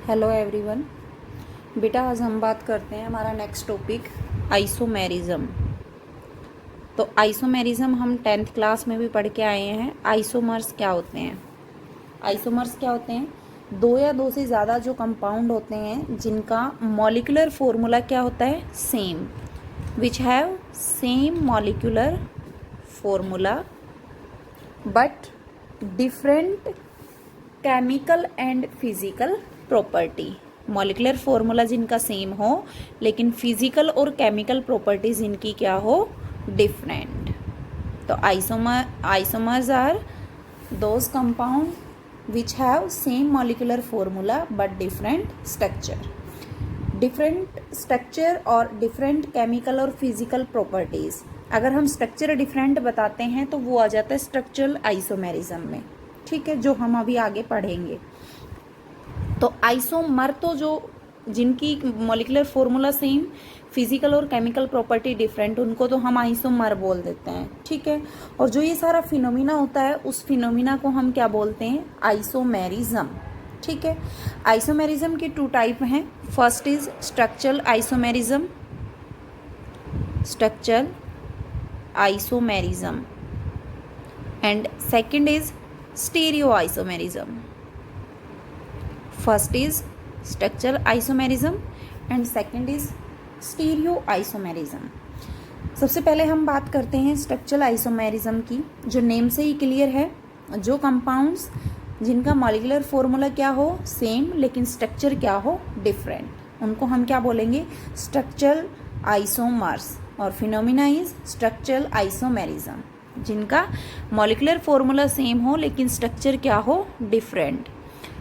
Hello everyone. बेटा आज हम बात करते हैं हमारा नेक्स्ट टॉपिक आइसोमेरिज्म। तो आइसोमेरिज्म हम 10th क्लास में भी पढ़ के आए हैं। आइसोमर्स क्या होते हैं? आइसोमर्स क्या होते हैं? दो या दो से ज़्यादा जो कंपाउंड होते हैं जिनका मॉलिक्यूलर फॉर्मूला क्या होता है? Same, which have same molecular formula but different chemical and physical property. Molecular formula जिनका सेम हो लेकिन फिजिकल और केमिकल प्रॉपर्टीज इनकी क्या हो? डिफरेंट। तो isomers are those compound which have same molecular formula but different structure. Different structure और different chemical और फिजिकल प्रॉपर्टीज। अगर हम स्ट्रक्चर डिफरेंट बताते हैं तो वो आ जाता है स्ट्रक्चरल आइसोमेरिज्म में, ठीक है, जो हम अभी आगे पढ़ेंगे। तो आइसोमर तो जो जिनकी मॉलिक्यूलर फॉर्मूला सेम, फिजिकल और केमिकल प्रॉपर्टी डिफरेंट, उनको तो हम आइसोमर बोल देते हैं, ठीक है। और जो ये सारा फिनोमिना होता है उस फिनोमिना को हम क्या बोलते हैं? आइसोमेरिज्म, ठीक है। आइसोमेरिज्म की टू टाइप हैं। First is structural isomerism, structural isomerism, and second is stereo isomerism. First is structural isomerism and second is stereo isomerism. सबसे पहले हम बात करते हैं स्ट्रक्चरल आइसोमेरिज्म की, जो नेम से ही क्लियर है। जो कंपाउंड्स जिनका मॉलिक्यूलर फॉर्मूला क्या हो? सेम, लेकिन स्ट्रक्चर क्या हो? डिफरेंट, उनको हम क्या बोलेंगे? Structural isomers. और फिनोमिना इज स्ट्रक्चरल आइसोमेरिज्म। जिनका मॉलिक्यूलर फॉर्मूला सेम हो लेकिन स्ट्रक्चर क्या हो? डिफरेंट।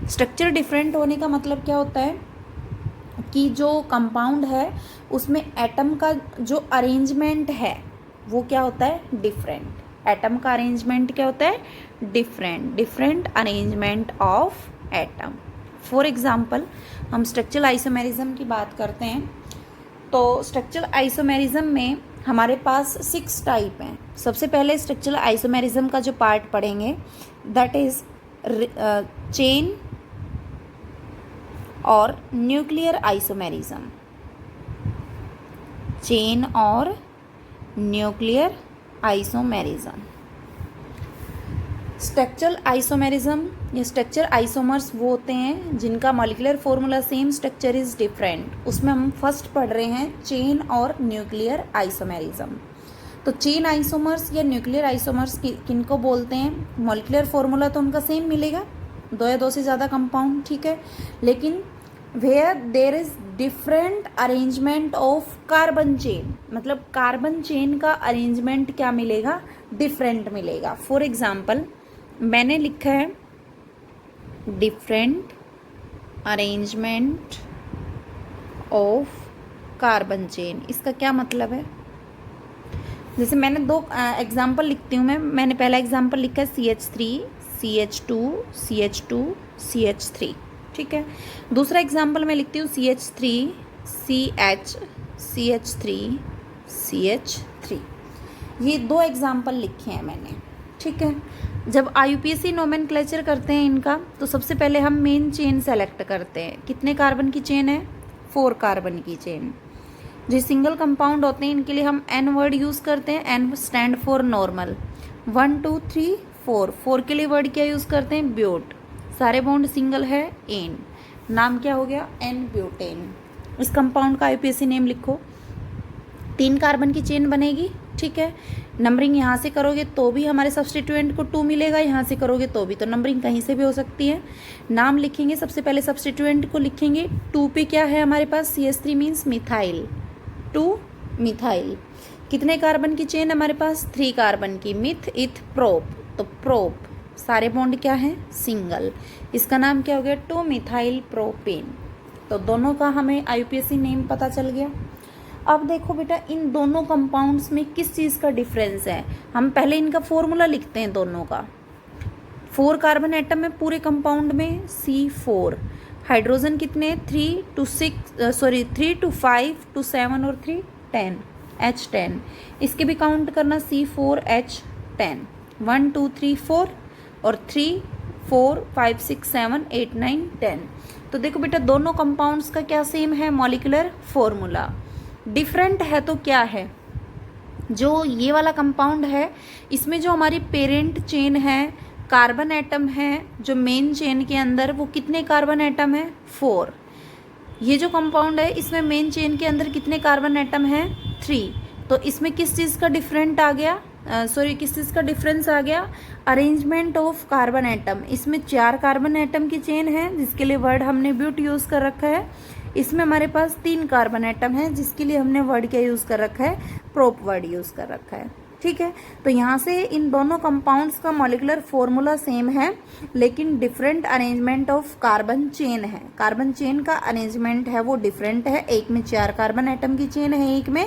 स्ट्रक्चर डिफरेंट होने का मतलब क्या होता है कि जो कंपाउंड है उसमें एटम का जो अरेंजमेंट है वो क्या होता है? डिफरेंट। एटम का अरेंजमेंट क्या होता है? Different. Different arrangement of atom. For example हम स्ट्रक्चरल आइसोमेरिज्म की बात करते हैं तो स्ट्रक्चरल आइसोमेरिज्म में हमारे पास 6 टाइप हैं। सबसे पहले स्ट्रक्चरल आइसोमेरिज्म का जो पार्ट पढ़ेंगे दैट इज चेन और न्यूक्लियर आइसोमेरिज्म। चेन और न्यूक्लियर आइसोमेरिज्म। स्ट्रक्चरल आइसोमेरिज्म या स्ट्रक्चर आइसोमर्स वो होते हैं जिनका molecular formula same, structure is different. उसमें हम फर्स्ट पढ़ रहे हैं चेन और न्यूक्लियर आइसोमेरिज्म। तो चेन आइसोमर्स या न्यूक्लियर आइसोमर्स किनको बोलते हैं? मॉलिक्यूलर फॉर्मूला तो उनका सेम मिलेगा, दो या दो से ज़्यादा कंपाउंड, ठीक है, लेकिन where there is different arrangement of carbon chain, मतलब कार्बन चेन का अरेंजमेंट क्या मिलेगा? डिफरेंट मिलेगा। फॉर एग्जाम्पल मैंने लिखा है different arrangement of carbon chain. इसका क्या मतलब है? जैसे मैंने दो एग्जाम्पल लिखती हूँ मैंने पहला एग्जाम्पल लिखा है CH3 CH2 CH2 CH3, ठीक है। दूसरा एग्जाम्पल मैं लिखती हूँ CH3 CH CH3 CH3। ये दो एग्जाम्पल लिखे हैं मैंने, ठीक है। जब IUPAC नोमेनक्लेचर करते हैं इनका तो सबसे पहले हम मेन चेन सेलेक्ट करते हैं। कितने कार्बन की चेन है? 4 कार्बन की चेन। जो सिंगल कंपाउंड होते हैं इनके लिए हम N वर्ड यूज़ करते हैं। N stand for normal. 1 2 3 4, 4 के लिए वर्ड क्या यूज़ करते हैं? ब्यूट। सारे बॉन्ड सिंगल है, एन। नाम क्या हो गया? N butane. इस कंपाउंड का IUPAC नेम लिखो। 3 कार्बन की चेन बनेगी, ठीक है। नंबरिंग यहाँ से करोगे तो भी हमारे सब्सटीट्यूएंट को 2 मिलेगा, यहाँ से करोगे तो भी, तो नंबरिंग कहीं से भी हो सकती है। नाम लिखेंगे, सबसे पहले सब्सटीट्यूएंट को लिखेंगे। 2 पे क्या है हमारे पास? CH3 means methyl, 2 methyl. कितने कार्बन की चेन हमारे पास? 3 कार्बन की। मिथ इथ प्रोप, तो प्रोप। सारे बॉन्ड क्या हैं? सिंगल। इसका नाम क्या हो गया? 2 मिथाइल प्रोपेन। तो दोनों का हमें IUPAC नेम पता चल गया। अब देखो बेटा इन दोनों कंपाउंड्स में किस चीज़ का डिफरेंस है। हम पहले इनका फॉर्मूला लिखते हैं दोनों का। 4 कार्बन एटम है पूरे कंपाउंड में, C4। हाइड्रोजन कितने? 3 to 5 to 7 और 3 10, H10। इसके भी काउंट करना, C4H10। 1 2 3 4 और 3 4 5 6 7 8 9 10। तो तो देखो बेटा दोनों कंपाउंड्स का क्या सेम है, मॉलिक्यूलर फॉर्मूला। डिफरेंट है तो क्या है, जो ये वाला कंपाउंड है इसमें जो हमारी पेरेंट चेन है, कार्बन एटम है जो मेन चेन के अंदर, वो कितने कार्बन एटम है, 4। ये जो कंपाउंड है इसमें मेन चेन के अंदर कितने कार्बन एटम है, 3। तो इसमें किस चीज़ का डिफरेंट आ गया, किस चीज़ का डिफरेंस आ गया, अरेंजमेंट ऑफ कार्बन एटम। इसमें 4 कार्बन एटम की चेन है जिसके लिए वर्ड हमने ब्यूट यूज़ कर रखा है। इसमें हमारे पास 3 कार्बन एटम है जिसके लिए हमने वर्ड क्या यूज़ कर रखा है, प्रोप वर्ड यूज़ कर रखा है। ठीक है, तो यहाँ से इन दोनों कंपाउंड्स का मॉलिक्यूलर फॉर्मूला सेम है लेकिन different arrangement of carbon chain है। कार्बन चेन का अरेंजमेंट है वो डिफरेंट है, एक में 4 कार्बन एटम की चेन है, एक में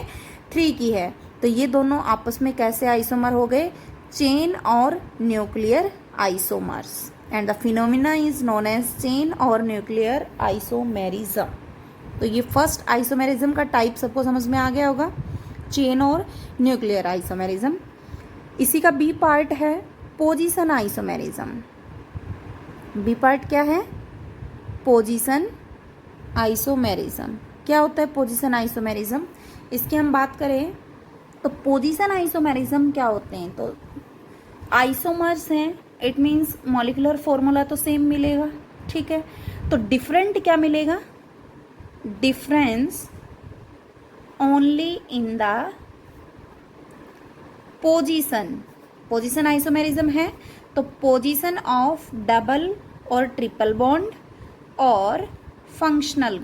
3 की है। तो ये दोनों आपस में कैसे आइसोमर हो गए, चेन और nuclear isomers, and the phenomena is known as chain और न्यूक्लियर आइसोमेरिज्म। तो ये फर्स्ट आइसोमेरिज्म का टाइप सबको समझ में आ गया होगा, चेन और न्यूक्लियर आइसोमेरिज्म। इसी का बी पार्ट है पोजीशन आइसोमेरिज्म। बी पार्ट क्या है, पोजीशन आइसोमेरिज्म। क्या होता है पोजीशन आइसोमेरिज्म, इसकी हम बात करें तो पोजीशन आइसोमेरिज्म क्या होते हैं, तो आइसोमर्स हैं, इट मीन्स मॉलिक्यूलर फॉर्मूला तो सेम मिलेगा। ठीक है, तो डिफरेंट क्या मिलेगा, difference only in the position. Position isomerism है तो पोजीशन ऑफ डबल और ट्रिपल बॉन्ड और functional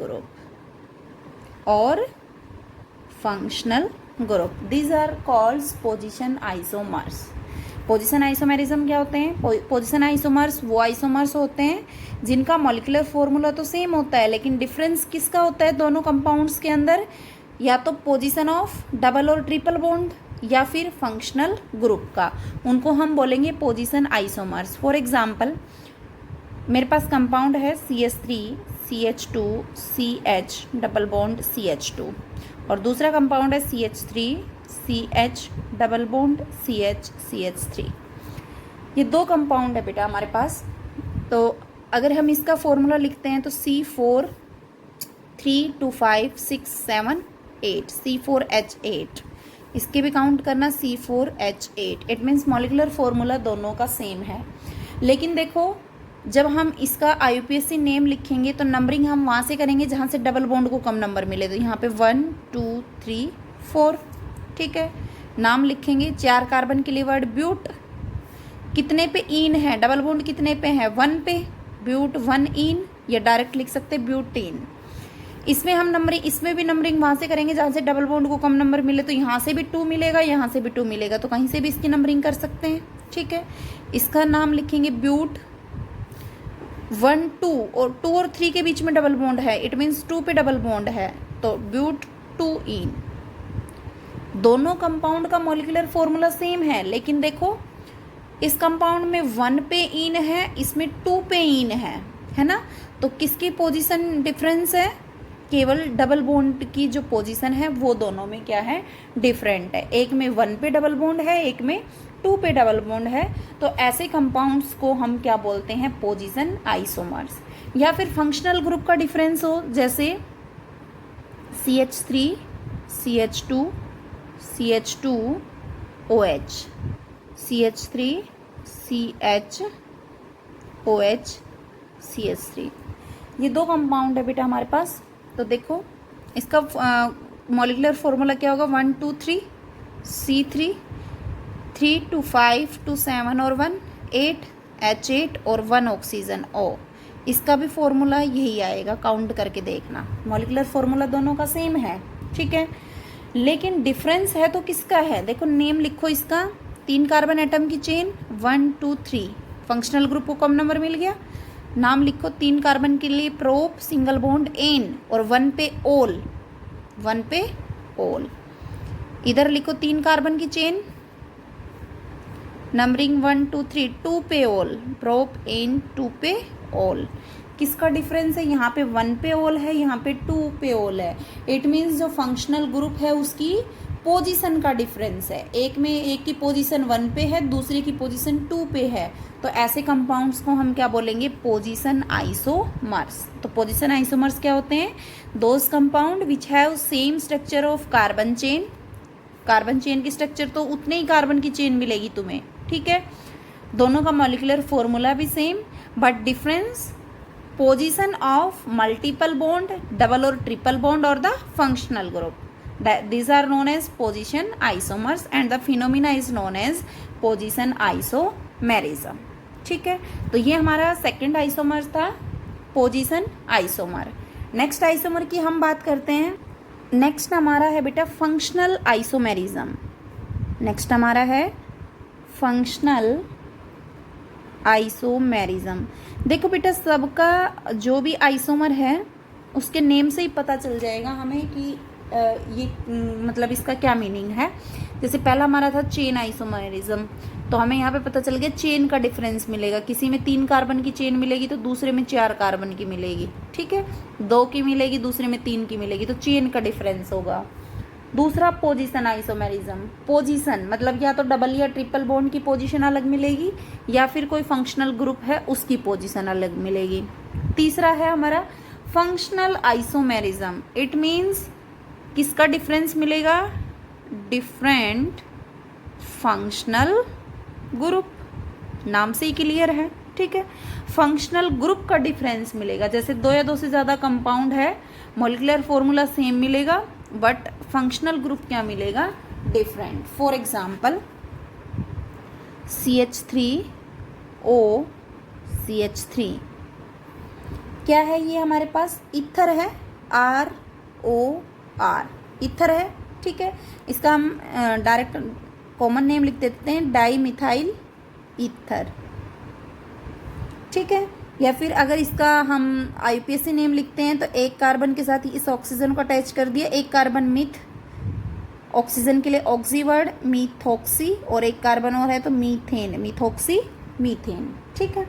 group, these are called position isomers. Position isomerism क्या होते हैं, पोजीशन आइसोमर्स वो आइसोमर्स होते हैं जिनका मॉलिक्यूलर फॉर्मूला तो सेम होता है लेकिन डिफरेंस किसका होता है दोनों कंपाउंड्स के अंदर, या तो पोजीशन ऑफ डबल और ट्रिपल बॉन्ड या फिर फंक्शनल ग्रुप का, उनको हम बोलेंगे पोजीशन आइसोमर्स। फॉर एग्जांपल मेरे पास कंपाउंड है CH3 CH2 CH double bond CH2 और दूसरा कंपाउंड है CH3 CH double bond CH CH3। ये 2 कंपाउंड है बेटा हमारे पास। तो अगर हम इसका फॉर्मूला लिखते हैं तो C4 3 2 5 6 7 8 C4H8, इसके भी काउंट करना C4H8। It means molecular formula दोनों का सेम है। लेकिन देखो जब हम इसका IUPAC नेम लिखेंगे तो नंबरिंग हम वहाँ से करेंगे जहाँ से डबल बॉन्ड को कम नंबर मिले, तो यहाँ पे 1 2 3 4। ठीक है, नाम लिखेंगे, 4 कार्बन के लिए वर्ड ब्यूट, कितने पे इन है, डबल बॉन्ड कितने पे है, 1 पे, ब्यूट 1 इन, या डायरेक्ट लिख सकते ब्यूटीन। इसमें हम नंबरिंग, इसमें भी नंबरिंग वहाँ से करेंगे जहाँ से डबल बॉन्ड को कम नंबर मिले, तो यहाँ से भी 2 मिलेगा, यहाँ से भी 2 मिलेगा, तो कहीं से भी इसकी नंबरिंग कर सकते हैं। ठीक है, इसका नाम लिखेंगे ब्यूट 1 2, और 2 और 3 के बीच में डबल बॉन्ड है, इट मीन्स 2 पे डबल बॉन्ड है, तो ब्यूट 2 इन। दोनों कंपाउंड का मॉलिक्यूलर फॉर्मूला सेम है लेकिन देखो इस कंपाउंड में 1 पे इन है, इसमें 2 पे इन है ना, तो किसकी पोजीशन डिफरेंस है, केवल डबल बॉन्ड की जो पोजीशन है वो दोनों में क्या है, डिफरेंट है। एक में 1 पे डबल बॉन्ड है, एक में 2 पे डबल बॉन्ड है, तो ऐसे कंपाउंड्स को हम क्या बोलते हैं, पोजीशन आइसोमर्स। या फिर फंक्शनल ग्रुप का डिफरेंस हो, जैसे CH3 CH2 CH2 OH, CH3 CH OH CH3, ये 2 कंपाउंड है बेटा हमारे पास। तो देखो इसका मॉलिक्यूलर फॉर्मूला क्या होगा, 1 2 3 C3 3 2 5 2 7 और 1 8 H8 और 1 ऑक्सीजन O, इसका भी फॉर्मूला यही आएगा, काउंट करके देखना। मॉलिक्यूलर फॉर्मूला दोनों का सेम है। ठीक है, लेकिन डिफरेंस है तो किसका है, देखो नेम लिखो इसका, 3 कार्बन एटम की चेन 1 2 3, फंक्शनल ग्रुप को कम नंबर मिल गया, नाम लिखो 3 कार्बन के लिए प्रोप सिंगल बॉन्ड एन और 1 पे ओल, 1 पे ओल। इधर लिखो 3 कार्बन की चेन, नंबरिंग 1 2 3, 2 पे ओल, प्रोप एन 2 पे ओल। किसका डिफरेंस है, यहाँ पे 1 पे ओल है, यहाँ पे 2 पे ओल है, इट मीन्स जो फंक्शनल ग्रुप है उसकी पोजीशन का डिफरेंस है, एक की पोजीशन 1 पे है, दूसरे की पोजीशन 2 पे है, तो ऐसे कंपाउंड्स को हम क्या बोलेंगे, पोजीशन आइसोमर्स। तो पोजीशन आइसोमर्स क्या होते हैं, those compound which have same structure of carbon chain. Carbon chain की स्ट्रक्चर तो उतने ही कार्बन की चेन मिलेगी तुम्हें, ठीक है। दोनों का मॉलिक्यूलर फॉर्मूला भी same, but difference position of multiple bond, double और ट्रिपल बॉन्ड और the functional group. These are known as position isomers and the phenomena is known as position isomerism। ठीक है, तो ये हमारा सेकंड आइसोमर था, position isomer. Next isomer की हम बात करते हैं। नेक्स्ट हमारा है बेटा फंक्शनल आइसोमेरिज्म। नेक्स्ट हमारा है फंक्शनल आइसोमेरिज्म। देखो बेटा, सबका जो भी आइसोमर है उसके नेम से ही पता चल जाएगा हमें कि ये मतलब इसका क्या मीनिंग है। जैसे पहला हमारा था चेन आइसोमेरिज्म, तो हमें यहाँ पे पता चल गया चेन का डिफरेंस मिलेगा, किसी में 3 कार्बन की चेन मिलेगी तो दूसरे में 4 कार्बन की मिलेगी, ठीक है, 2 की मिलेगी दूसरे में 3 की मिलेगी, तो चेन का डिफरेंस होगा। दूसरा पोजीशन आइसोमेरिज्म, पोजीशन मतलब या तो डबल या ट्रिपल बॉन्ड की पोजीशन अलग मिलेगी या फिर कोई फंक्शनल ग्रुप है उसकी पोजीशन अलग मिलेगी। तीसरा है हमारा फंक्शनल आइसोमेरिज्म, इट मीन्स किसका डिफरेंस मिलेगा, डिफरेंट फंक्शनल ग्रुप, नाम से ही क्लियर है, ठीक है। फंक्शनल ग्रुप का डिफरेंस मिलेगा, जैसे 2 या 2 से ज़्यादा कंपाउंड है, मॉलिक्यूलर फॉर्मूला सेम मिलेगा बट फंक्शनल ग्रुप क्या मिलेगा, different. For example CH3O CH3 क्या है, ये हमारे पास ईथर है, ROR ईथर है, ठीक है। इसका हम डायरेक्ट कॉमन नेम लिख देते हैं, डाई मिथाइल ईथर, ठीक है। या फिर अगर इसका हम IUPAC नेम लिखते हैं तो एक कार्बन के साथ इस ऑक्सीजन को अटैच कर दिया, एक कार्बन मिथ, ऑक्सीजन के लिए ऑक्सी वर्ड मीथॉक्सी, और एक कार्बन और है तो मीथेन, मीथॉक्सी मीथेन, ठीक है।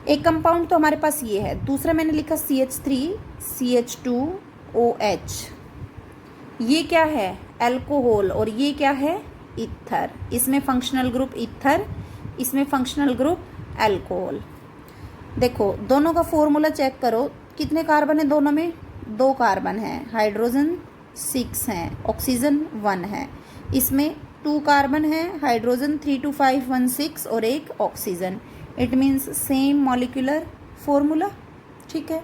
एक कंपाउंड तो हमारे पास ये है। दूसरा मैंने लिखा CH3 CH2OH, ये क्या है, अल्कोहल, और ये क्या है, ईथर। इसमें फंक्शनल ग्रुप ईथर, इसमें फंक्शनल ग्रुप अल्कोहल। देखो दोनों का फॉर्मूला चेक करो, कितने कार्बन है दोनों में, 2 कार्बन है, हाइड्रोजन 6 है, ऑक्सीजन 1 है। इसमें 2 कार्बन है, हाइड्रोजन 3 to 5 1 6 और एक oxygen, it means same molecular formula, ठीक है।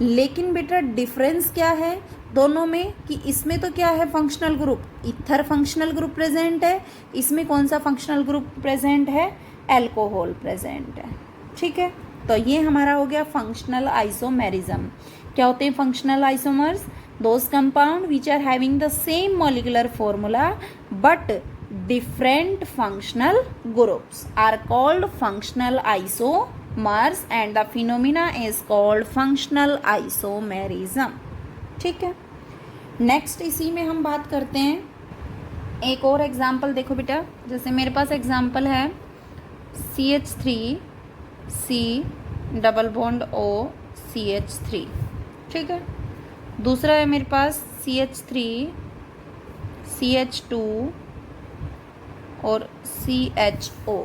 लेकिन बेटा डिफरेंस क्या है दोनों में, कि इसमें तो क्या है functional group, ether functional group present है, इसमें कौन सा फंक्शनल ग्रुप प्रेजेंट है, अल्कोहल प्रेजेंट है, ठीक है। तो ये हमारा हो गया फंक्शनल आइसोमेरिज्म। क्या होते हैं functional isomers, those compound which are having the same molecular formula but different functional groups are called functional isomers and the phenomena is called functional isomerism, ठीक है। नेक्स्ट इसी में हम बात करते हैं एक और एग्जाम्पल। देखो बेटा, जैसे मेरे पास एग्जाम्पल है CH3C double bond O CH3, ठीक है। दूसरा है मेरे पास CH3 CH2 और CHO,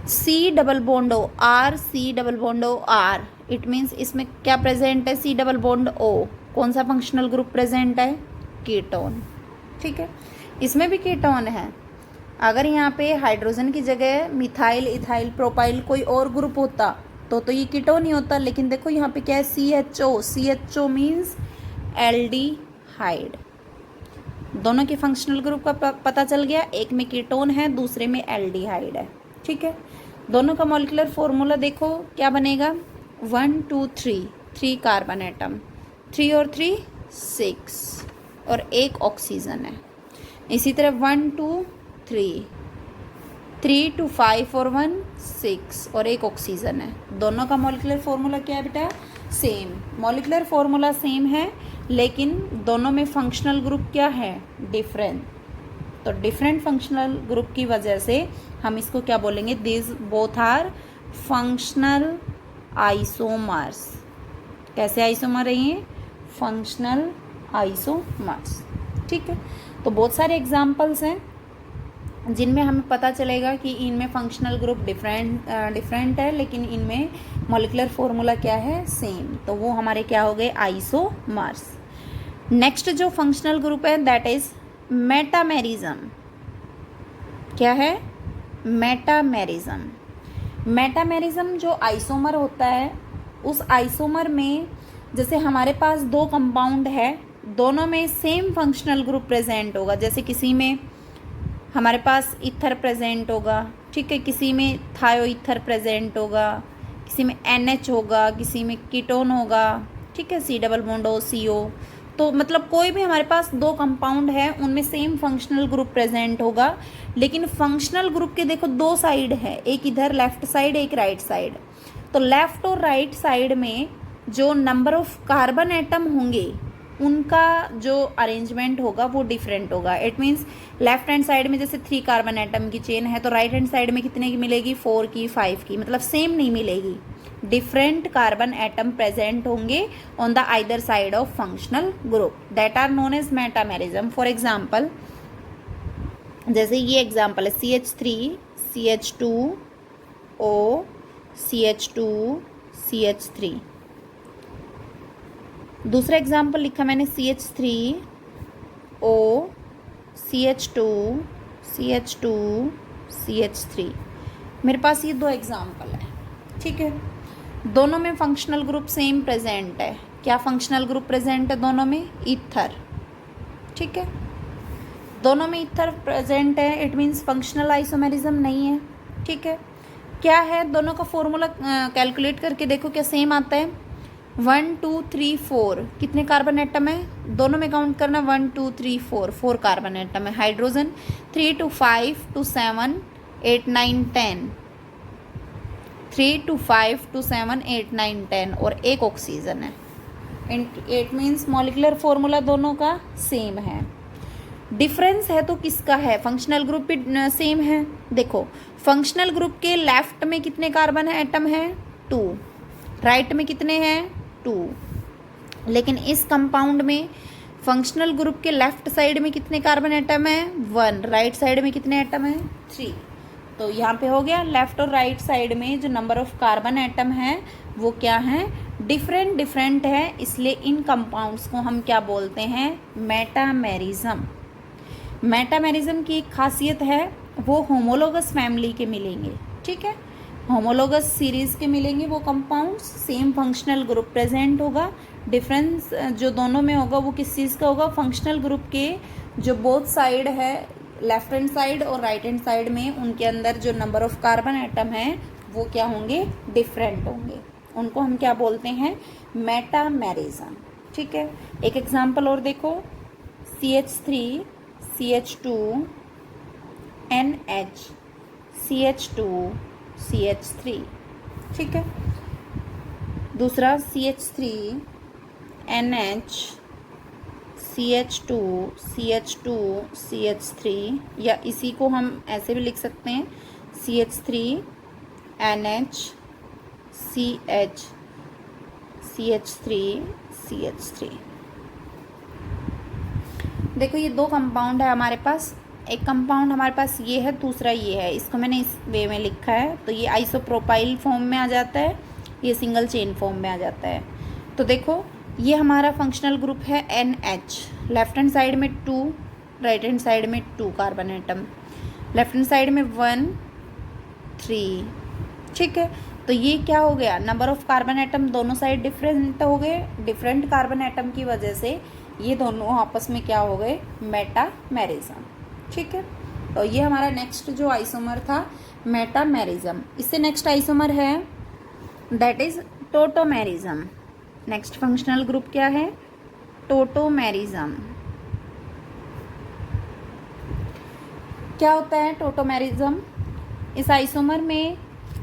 C double bond O R C double bond O R, it means इसमें क्या प्रेजेंट है, C डबल बॉन्ड O, कौन सा फंक्शनल ग्रुप प्रेजेंट है, कीटोन, ठीक है। इसमें भी कीटोन है। अगर यहाँ पे हाइड्रोजन की जगह मिथाइल इथाइल प्रोपाइल कोई और ग्रुप होता तो ये कीटोन ही होता, लेकिन देखो यहाँ पे क्या है, CHO मीन्स एल्डिहाइड। दोनों के फंक्शनल ग्रुप का पता चल गया, एक में कीटोन है दूसरे में एल्डिहाइड है, ठीक है। दोनों का मॉलिक्यूलर फॉर्मूला देखो क्या बनेगा, 1 2 3 कार्बन एटम, 3 और 3 6 और एक ऑक्सीजन है। इसी तरह 1 2 3 to 5 और 1 6 और एक ऑक्सीजन है। दोनों का मॉलिक्यूलर फॉर्मूला क्या है बेटा, सेम। मॉलिक्यूलर फॉर्मूला सेम है लेकिन दोनों में फंक्शनल ग्रुप क्या है, डिफरेंट। तो डिफरेंट फंक्शनल ग्रुप की वजह से हम इसको क्या बोलेंगे, this both are functional isomers. कैसे आइसोमर है ये, फंक्शनल आइसोमर्स, ठीक। ठीक है। तो बहुत सारे एग्जाम्पल्स हैं जिनमें हमें पता चलेगा कि इनमें फंक्शनल ग्रुप डिफरेंट है, लेकिन इनमें मॉलिक्यूलर फॉर्मूला क्या है, सेम। तो वो हमारे क्या हो गए, आइसोमर्स। नेक्स्ट जो फंक्शनल ग्रुप है दैट इज मेटामेरिज्म। क्या है, मेटामेरिज्म। मेटामेरिज्म जो आइसोमर होता है, उस आइसोमर में जैसे हमारे पास दो कंपाउंड है, दोनों में सेम फंक्शनल ग्रुप प्रेजेंट होगा। जैसे किसी में हमारे पास ईथर प्रेजेंट होगा, ठीक है, किसी में थायो ईथर प्रेजेंट होगा, किसी में NH होगा, किसी में कीटोन होगा, ठीक है, C double bond O CO। तो मतलब कोई भी हमारे पास दो कंपाउंड है, उनमें सेम फंक्शनल ग्रुप प्रेजेंट होगा। लेकिन फंक्शनल ग्रुप के देखो दो साइड है, एक इधर लेफ्ट साइड, एक राइट साइड। तो लेफ्ट और राइट साइड में जो नंबर ऑफ कार्बन एटम होंगे, उनका जो अरेंजमेंट होगा वो डिफरेंट होगा। It means left hand side में जैसे 3 कार्बन एटम की चेन है, तो राइट हैंड साइड में कितने की मिलेगी, 4 की, 5 की, मतलब सेम नहीं मिलेगी। डिफरेंट कार्बन एटम प्रेजेंट होंगे on the either side of functional group, that are known as metamerism. For example, जैसे ये एग्जाम्पल है CH3 CH2O CH2 CH3। दूसरा एग्जाम्पल लिखा मैंने CH3O CH2 CH2 CH3। मेरे पास ये दो एग्जाम्पल है, ठीक है। दोनों में फंक्शनल ग्रुप सेम प्रेजेंट है। क्या फंक्शनल ग्रुप प्रेजेंट है दोनों में, ईथर, ठीक है, दोनों में ईथर प्रेजेंट है। इट मीन्स फंक्शनल आइसोमेरिज्म नहीं है, ठीक है। क्या है, दोनों का फॉर्मूला कैलकुलेट करके देखो क्या सेम आता है। 1 2 3 4 कितने कार्बन एटम है, दोनों में काउंट करना, 1 2 3 4 4 कार्बन एटम है। Hydrogen 3 to 5 to 7 8 9 10 3 to 5 to 7 8 9 10 और एक ऑक्सीजन है। इट मीन्स मॉलिक्यूलर फॉर्मूला दोनों का सेम है। डिफरेंस है तो किसका है, फंक्शनल ग्रुप भी सेम है। देखो फंक्शनल ग्रुप के लेफ्ट में कितने कार्बन एटम है, 2, राइट में कितने हैं, 2। लेकिन इस कंपाउंड में फंक्शनल ग्रुप के लेफ्ट साइड में कितने कार्बन एटम है, 1, राइट साइड में कितने एटम है, 3। तो यहाँ पे हो गया लेफ्ट और राइट साइड में जो नंबर ऑफ कार्बन एटम है वो क्या है, डिफरेंट है। इसलिए इन कंपाउंड्स को हम क्या बोलते हैं, मेटामेरिज्म। मेटामेरिज्म की एक खासियत है, वो होमोलोगस फैमिली के मिलेंगे, ठीक है, होमोलोगस सीरीज के मिलेंगे वो compounds, same functional group present होगा। डिफरेंस जो दोनों में होगा वो किस चीज़ का होगा, फंक्शनल ग्रुप के जो बोथ साइड है, लेफ्ट हैंड साइड और राइट हैंड साइड में, उनके अंदर जो नंबर ऑफ कार्बन एटम है वो क्या होंगे, डिफरेंट होंगे। उनको हम क्या बोलते हैं, मेटामेरिज्म, ठीक है। एक एग्जांपल और देखो, CH3 CH2 NH CH2 CH3, ठीक है। दूसरा CH3 NH CH2 CH2 CH3, या इसी को हम ऐसे भी लिख सकते हैं CH3 NH CH CH3 CH3। देखो ये दो कंपाउंड है हमारे पास, एक कंपाउंड हमारे पास ये है, दूसरा ये है। इसको मैंने इस वे में लिखा है, तो ये आइसोप्रोपाइल फॉर्म में आ जाता है, ये सिंगल चेन फॉर्म में आ जाता है। तो देखो ये हमारा फंक्शनल ग्रुप है NH, लेफ्ट हैंड साइड में 2, राइट हैंड साइड में 2 carbon atom, left hand side में 1 3, ठीक है। तो ये क्या हो गया, नंबर ऑफ कार्बन एटम दोनों साइड डिफरेंट हो गए। डिफरेंट कार्बन एटम की वजह से ये दोनों आपस में क्या हो गए, मेटामेरिज्म, ठीक है। तो ये हमारा नेक्स्ट जो आइसोमर था मेटामेरिज्म। इससे नेक्स्ट आइसोमर है that is tautomerism. Next functional group क्या है, टोटोमेरिज्म। क्या होता है टोटोमेरिज्म, इस आइसोमर में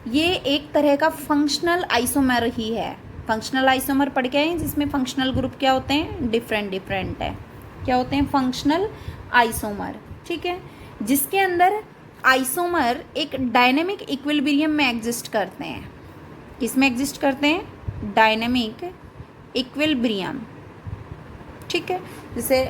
ये एक तरह का फंक्शनल आइसोमर ही है। फंक्शनल आइसोमर पढ़ के आए जिसमें फंक्शनल ग्रुप क्या होते हैं, डिफरेंट है। क्या होते हैं, फंक्शनल आइसोमर, ठीक है, जिसके अंदर आइसोमर एक डायनेमिक इक्विलिब्रियम में एग्जिस्ट करते हैं। किस में एग्जिस्ट करते हैं, डायनेमिक इक्विलिब्रियम, ठीक है। जैसे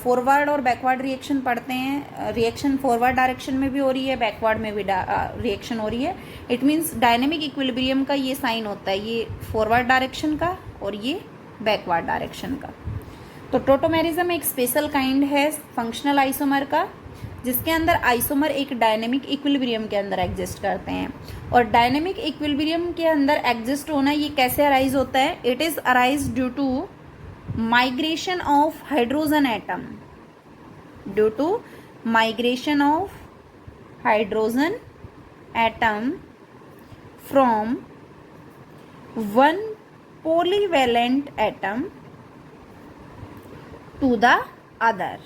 फॉरवर्ड और बैकवर्ड रिएक्शन पढ़ते हैं, रिएक्शन फॉरवर्ड डायरेक्शन में भी हो रही है, बैकवर्ड में भी रिएक्शन हो रही है। इट मीन्स डायनेमिक इक्विलिब्रियम का ये साइन होता है, ये फॉरवर्ड डायरेक्शन का और ये बैकवर्ड डायरेक्शन का। तो टोटोमेरिज्म एक स्पेशल काइंड है फंक्शनल आइसोमर का, जिसके अंदर आइसोमर एक डायनेमिक इक्विलिब्रियम के अंदर एग्जिस्ट करते हैं। और डायनेमिक इक्विलिब्रियम के अंदर एग्जिस्ट होना ये कैसे अराइज होता है? It is arise due to migration of hydrogen atom, due to migration of hydrogen atom from one polyvalent atom to the other।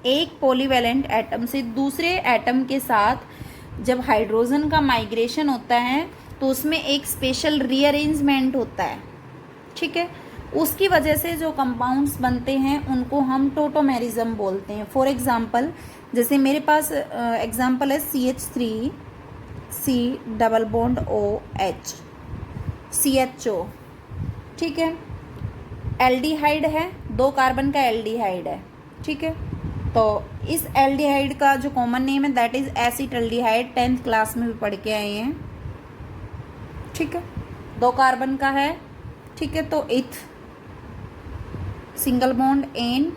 एक पॉलीवैलेंट एटम से दूसरे एटम के साथ जब हाइड्रोजन का माइग्रेशन होता है तो उसमें एक स्पेशल रीअरेंजमेंट होता है, ठीक है। उसकी वजह से जो कंपाउंड्स बनते हैं उनको हम टोटोमेरिज्म बोलते हैं। फॉर एग्जांपल, जैसे मेरे पास एग्जांपल है CH3 C double bond OH CHO, ठीक है। एल्डिहाइड है, 2 कार्बन का एल्डिहाइड है, ठीक है। तो इस एल्डिहाइड का जो कॉमन नेम है that is acetaldehyde, 10th class में भी पढ़ के आए हैं, ठीक है। 2 कार्बन का है, ठीक है। तो इथ सिंगल बॉन्ड एन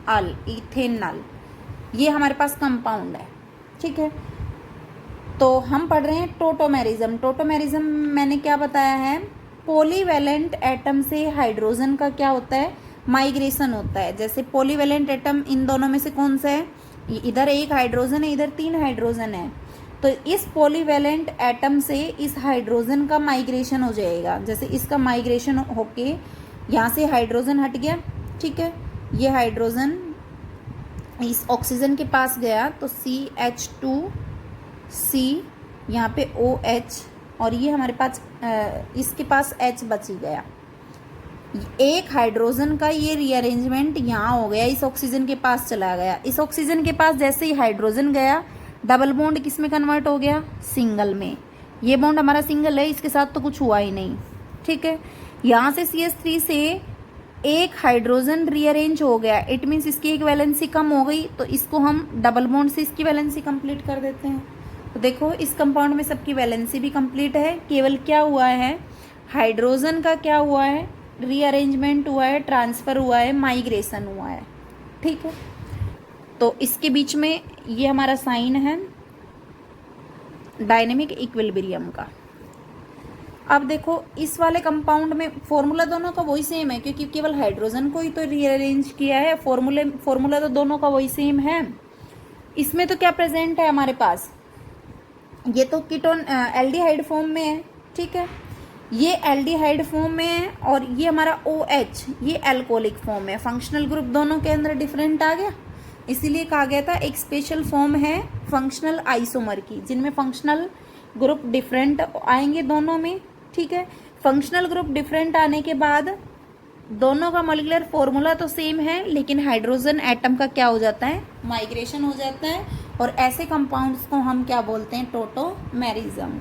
अल, इथेनल, ये हमारे पास कंपाउंड है, ठीक है। तो हम पढ़ रहे हैं टोटोमेरिज्म। टोटोमेरिज्म मैंने क्या बताया है? पॉलीवैलेंट एटम से हाइड्रोजन का क्या होता है? माइग्रेशन होता है। जैसे पॉलीवैलेंट एटम इन दोनों में से कौन सा है? इधर 1 हाइड्रोजन है, इधर 3 हाइड्रोजन है। तो इस पॉलीवैलेंट एटम से इस हाइड्रोजन का माइग्रेशन हो जाएगा। जैसे इसका माइग्रेशन होके यहाँ से हाइड्रोजन हट गया, ठीक है। ये हाइड्रोजन इस ऑक्सीजन के पास गया तो CH2C, यहाँ पे OH, और ये हमारे पास इसके पास H बच ही गया। एक हाइड्रोजन का ये रीअरेंजमेंट यहाँ हो गया, इस ऑक्सीजन के पास चला गया। इस ऑक्सीजन के पास जैसे ही हाइड्रोजन गया, डबल बॉन्ड किस में कन्वर्ट हो गया? सिंगल में। ये बॉन्ड हमारा सिंगल है, इसके साथ तो कुछ हुआ ही नहीं, ठीक है। यहाँ से CH3 से एक हाइड्रोजन रीअरेंज हो गया, इट मीन्स इसकी एक वैलेंसी कम हो गई, तो इसको हम डबल बॉन्ड से इसकी वैलेंसी कंप्लीट कर देते हैं। तो देखो इस कंपाउंड में सबकी वैलेंसी भी कंप्लीट है, केवल क्या हुआ है? हाइड्रोजन का क्या हुआ है? रीअरेंजमेंट हुआ है, ट्रांसफ़र हुआ है, माइग्रेशन हुआ है, ठीक है। तो इसके बीच में ये हमारा साइन है डायनेमिक इक्विलिब्रियम का। अब देखो इस वाले कंपाउंड में फॉर्मूला दोनों का वही सेम है, क्योंकि केवल हाइड्रोजन को ही तो रीअरेंज किया है। फॉर्मूला तो दोनों का वही सेम है। इसमें तो क्या प्रेजेंट है हमारे पास? ये तो कीटोन एल्डिहाइड फॉर्म में है, ठीक है। ये एल्डिहाइड फॉर्म में है और ये हमारा OH ये एल्कोहलिक फॉर्म में है। फंक्शनल ग्रुप दोनों के अंदर डिफरेंट आ गया, इसीलिए कहा गया था एक स्पेशल फॉर्म है फंक्शनल आइसोमर की, जिनमें फंक्शनल ग्रुप डिफरेंट आएंगे दोनों में, ठीक है। फंक्शनल ग्रुप डिफरेंट आने के बाद दोनों का मॉलिक्यूलर फॉर्मूला तो सेम है, लेकिन हाइड्रोजन एटम का क्या हो जाता है? माइग्रेशन हो जाता है। और ऐसे कंपाउंड्स को हम क्या बोलते हैं? टोटोमेरिज्म।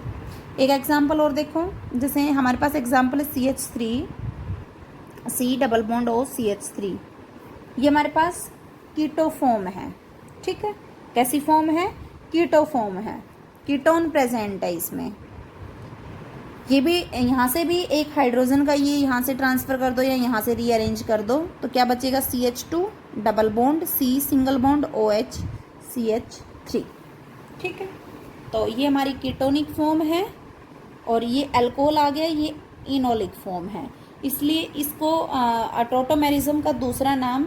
एक एग्जांपल और देखो, जैसे हमारे पास एग्जांपल है CH3 C double bond O CH3, ये हमारे पास कीटो फॉर्म है, ठीक है। कैसी फॉर्म है? कीटो फॉर्म है, कीटोन प्रेजेंट है इसमें। ये भी यहाँ से भी एक हाइड्रोजन का ये यहाँ से ट्रांसफ़र कर दो या यहाँ से रीअरेंज कर दो तो क्या बचेगा? CH2 double bond C single bond OH CH3, ठीक है। तो ये हमारी कीटोनिक फॉर्म है और ये अल्कोहल आ गया, ये इनोलिक फॉर्म है। इसलिए इसको टोटोमेरिज्म का दूसरा नाम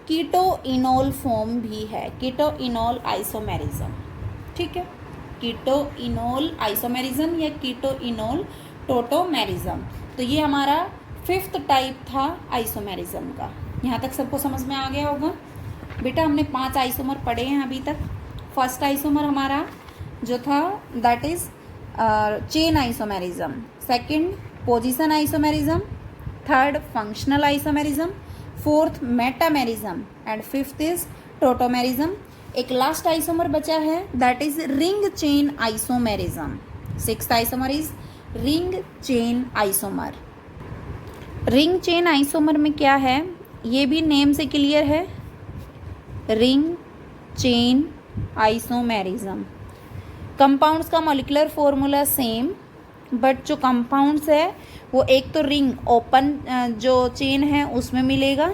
कीटो इनोल फॉर्म भी है, कीटो इनोल आइसोमेरिज्म, ठीक है। कीटो इनोल आइसोमेरिज्म या कीटो इनोल टोटोमेरिज्म। तो ये हमारा 5th टाइप था आइसोमेरिज्म का। यहाँ तक सबको समझ में आ गया होगा बेटा। हमने 5 आइसोमर पढ़े हैं अभी तक। फर्स्ट आइसोमर हमारा जो था that is chain isomerism, second position isomerism, third functional isomerism, fourth metamerism and 5th is tautomerism. एक लास्ट आइसोमर बचा है that is ring chain isomerism. 6th isomer is ring chain isomer. Ring chain isomer में क्या है? ये भी name से clear है, रिंग चेन आइसोमेरिज्म। कंपाउंड्स का मॉलिक्यूलर फॉर्मूला सेम, बट जो कंपाउंड्स है वो एक तो रिंग ओपन जो चेन है उसमें मिलेगा,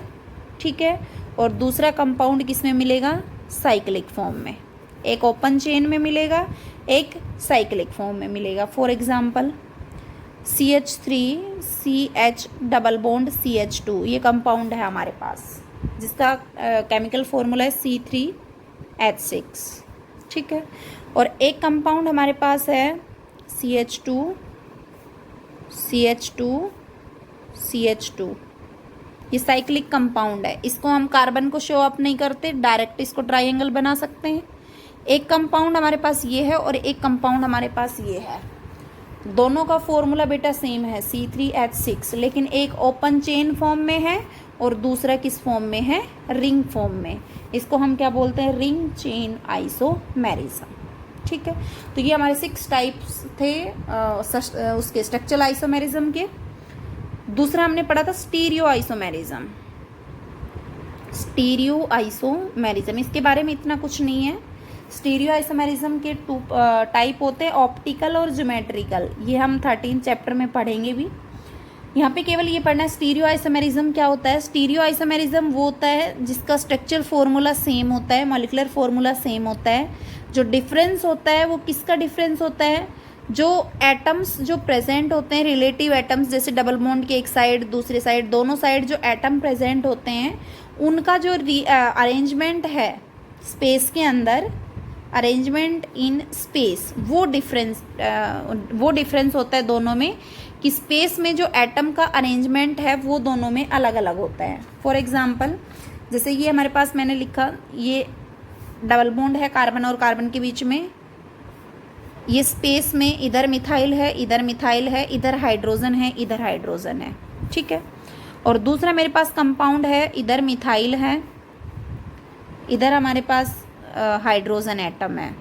ठीक है, और दूसरा कंपाउंड किस में मिलेगा, साइक्लिक फॉर्म में। एक ओपन चेन में मिलेगा, एक साइक्लिक फॉर्म में मिलेगा। For example CH3 CH double bond CH2 ये कंपाउंड है हमारे पास, जिसका केमिकल फॉर्मूला है C3H6, ठीक है। और एक कंपाउंड हमारे पास है CH2 CH2 CH2, ये साइक्लिक कंपाउंड है। इसको हम कार्बन को शो अप नहीं करते, डायरेक्ट इसको ट्राइंगल बना सकते हैं। एक कंपाउंड हमारे पास ये है और एक कंपाउंड हमारे पास ये है। दोनों का फॉर्मूला बेटा सेम है C3H6, लेकिन एक ओपन चेन फॉर्म में है और दूसरा किस फॉर्म में है, रिंग फॉर्म में। इसको हम क्या बोलते हैं, रिंग चेन आइसोमेरिज्म, ठीक है। तो ये हमारे 6 टाइप्स थे उसके स्ट्रक्चरल आइसोमेरिज्म के। दूसरा हमने पढ़ा था स्टीरियो आइसोमेरिज्म। स्टीरियो आइसोमेरिज्म इसके बारे में इतना कुछ नहीं है। स्टीरियो आइसोमेरिज्म के 2 टाइप होते हैं, ऑप्टिकल और ज्योमेट्रिकल। ये हम 13 चैप्टर में पढ़ेंगे भी। यहाँ पे केवल ये पढ़ना है स्टीरियो आइसोमेरिज्म क्या होता है। स्टीरियो आइसोमेरिज्म वो होता है जिसका स्ट्रक्चर फॉर्मूला सेम होता है, मॉलिक्यूलर फॉर्मूला सेम होता है। जो डिफरेंस होता है वो किसका डिफरेंस होता है, जो एटम्स जो प्रेजेंट होते हैं, रिलेटिव एटम्स, जैसे डबल बॉन्ड के एक साइड दूसरे साइड, दोनों साइड जो एटम प्रेजेंट होते हैं उनका जो अरेंजमेंट है स्पेस के अंदर, अरेंजमेंट इन स्पेस, वो डिफरेंस होता है दोनों में, कि स्पेस में जो एटम का अरेंजमेंट है वो दोनों में अलग अलग होता है। फॉर एग्जांपल जैसे ये हमारे पास मैंने लिखा, ये डबल बॉन्ड है कार्बन और कार्बन के बीच में, ये स्पेस में इधर मिथाइल है, इधर मिथाइल है, इधर हाइड्रोजन है, इधर हाइड्रोजन है, ठीक है। और दूसरा मेरे पास कंपाउंड है, इधर मिथाइल है, इधर हमारे पास हाइड्रोजन एटम है,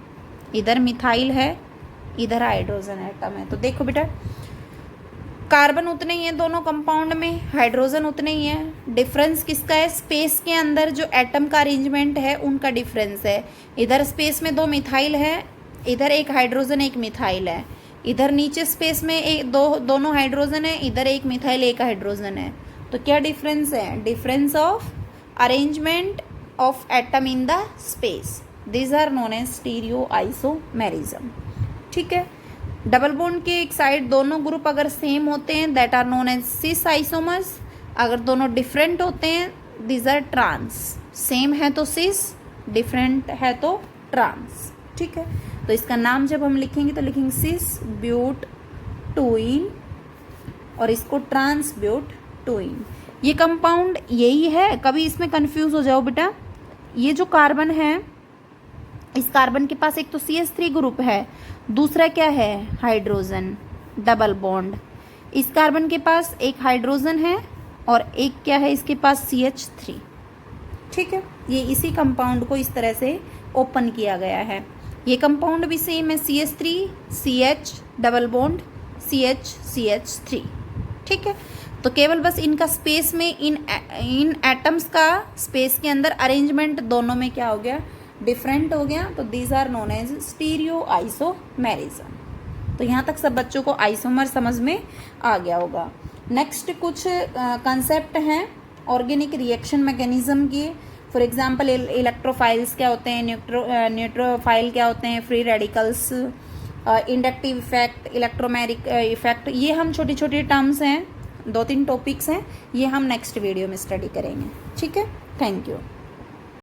इधर मिथाइल है, इधर हाइड्रोजन एटम है। तो देखो बेटा, कार्बन उतने ही है दोनों कंपाउंड में, हाइड्रोजन उतने ही है। डिफरेंस किसका है, स्पेस के अंदर जो एटम का अरेंजमेंट है उनका डिफरेंस है। इधर स्पेस में 2 मिथाइल है, इधर एक हाइड्रोजन एक मिथाइल है, इधर नीचे स्पेस में दोनों हाइड्रोजन है, इधर एक मिथाइल एक हाइड्रोजन है। तो क्या डिफरेंस है, difference of arrangement of atom in the space, these are known as stereo isomerism, ठीक है। डबल बॉन्ड के एक साइड दोनों ग्रुप अगर सेम होते हैं that are known as cis isomers, अगर दोनों डिफरेंट होते हैं दीज आर ट्रांस। सेम है तो सिस, डिफरेंट है तो ट्रांस, ठीक है। तो इसका नाम जब हम लिखेंगे तो लिखेंगे सिस ब्यूट टूइन और इसको ट्रांस ब्यूट टूइन। ये कंपाउंड यही है, कभी इसमें कंफ्यूज हो जाओ बेटा। ये जो कार्बन है, इस कार्बन के पास एक तो CH3 ग्रुप है, दूसरा क्या है, हाइड्रोजन डबल बॉन्ड। इस कार्बन के पास एक हाइड्रोजन है और एक क्या है, इसके पास CH3, ठीक है। ये इसी कंपाउंड को इस तरह से ओपन किया गया है। ये कंपाउंड भी सेम है, CH3 CH double bond CH CH3, ठीक है। तो केवल बस इनका स्पेस में इन एटम्स का स्पेस के अंदर अरेंजमेंट दोनों में क्या हो गया, डिफरेंट हो गया। तो these are known as stereo isomerism. तो यहाँ तक सब बच्चों को आइसोमर समझ में आ गया होगा। नेक्स्ट कुछ कंसेप्ट हैं ऑर्गेनिक रिएक्शन मैकेनिज्म के। फॉर एग्जांपल इलेक्ट्रोफाइल्स क्या होते हैं, न्यूट्रोफाइल क्या होते हैं, free radicals, inductive effect, electromagnetic effect. ये हम छोटी छोटी टर्म्स हैं, 2-3 टॉपिक्स हैं, ये हम नेक्स्ट वीडियो में स्टडी करेंगे, ठीक है। Thank you.